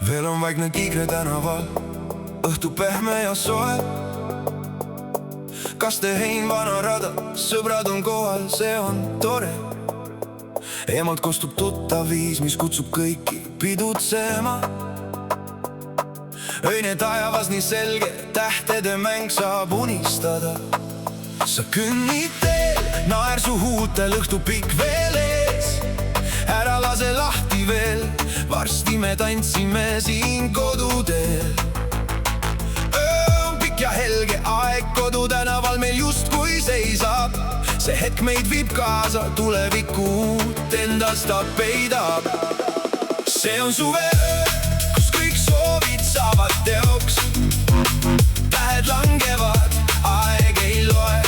veel on vaikne Kiigre tänaval, õhtu pehme ja soe. Kastehein, vana rada, sõbrad on kohal, see on tore. Eemalt kostub tuttav viis, mis kutsub kõiki pidutsema. Öine taevas nii selge, tähtede mäng saab unistada. Sa kõnnid teel, naer su huultel, õhtu pikk veel ees. Ära lase lahti veel, varsti me tantsime siin koduteel. Öö on pikk ja helge, aeg kodutänaval meil justkui seisab. See hetk meid viib kaasa, tuleviku uut endast ta peidab. See on suveöö, kus kõik soovid saavad teoks. Tähed langevad, aeg ei loe.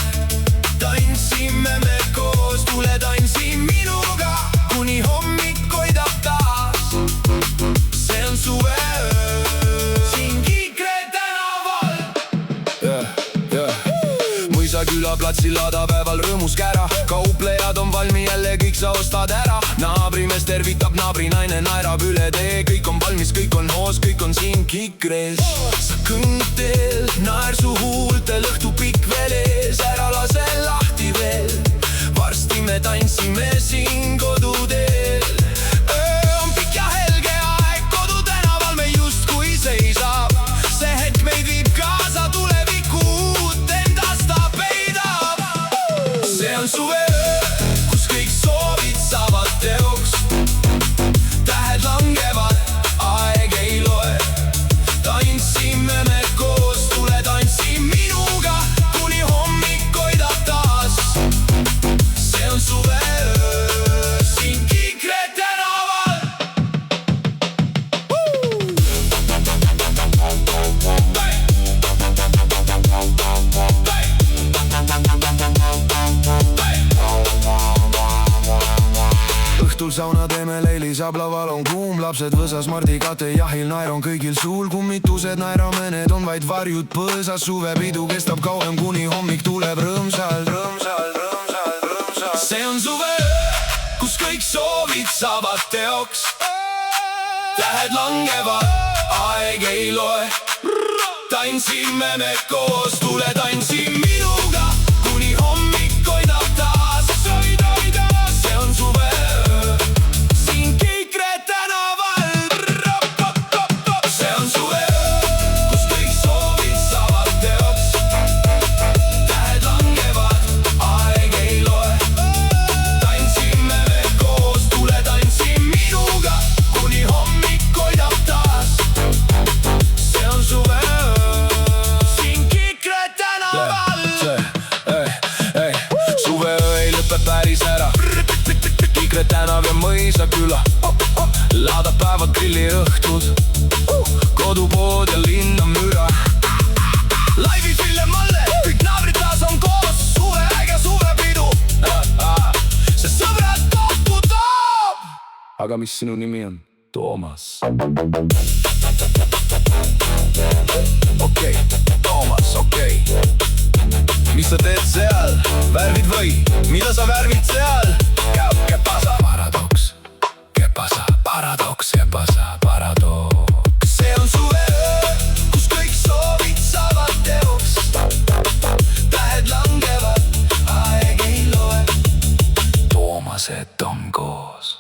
Tantsime me koos, tule tantsi minuga, kuni hommik koidab taas. See on suveöö siin Kiigre tänaval. Mõisa külaplatsil ladapäeval rõõmus kära. Kauplejad on valmi jälle, kõik sa ostad ära. Naabrimees tervitab, naabrinaine naerab üle tee. Kõik on valmis, kõik on hoos, kõik on siin Kiigres. Sa kõnnid teel, naer su huultel, õhtu pikk veel ees. Ära lase lahti veel, varsti me tantsime siin koduteel. Öö on pikk ja helge, aeg kodutänaval me justkui seisab. See hetk meid viib kaasa, tuleviku uut endast ta peidab. See on suveöö, kus kõik soovid saavad teoks. Tähed langevad, aeg ei loe. Tantsime me koos, tule tantsi minuga, kuni hommik koidab taas. See on suveöö siin Kiigre tänaval. Õhtul sauna teeme leili, saab laval on kuum. Lapsed võsas Mardi kate jahil, naer on kõigil suul. Kummitused naerame, need on vaid varjud põõsas. Suvepidu kestab kauem, kuni hommik tuleb rõõmsalt. See on suveöö, kus kõik soovid saavad teoks. Tähed langevad, aeg ei loe. Tantsime me koos, tule tantsi minuga, kuni hommik koidab taas. See on suveöö siin Kiigre tänaval. See on suveöö, kus kõik soovid saavad teoks. Tähed langevad, aeg ei loe. Tantsime me koos, tule tantsi minuga, kuni hommik koidab taas. See on suveöö siin Kiigre tänaval. Suveöö ei lõpe päris ära. Kiigre tänav ja mõisa küla, ladapäevad, grilliõhtud, kodupood ja linna müra. Laivi film alle, kõik naabrid taas on koos. Suveäge suvepidu, see sõbrad kokku toob. Aga mis sinu nimi on? Toomas. Okei, Toomas, okei. Mis sa teed seal? Värvid või? Mida sa värvid seal? ¿Qué pasa? Paradoks. ¿Qué pasa? Paradoks. ¿Qué pasa? Paradoks. See on suveöö, kus kõik soovid saavad teoks. Tähed langevad, aeg ei loe. Toomased on koos.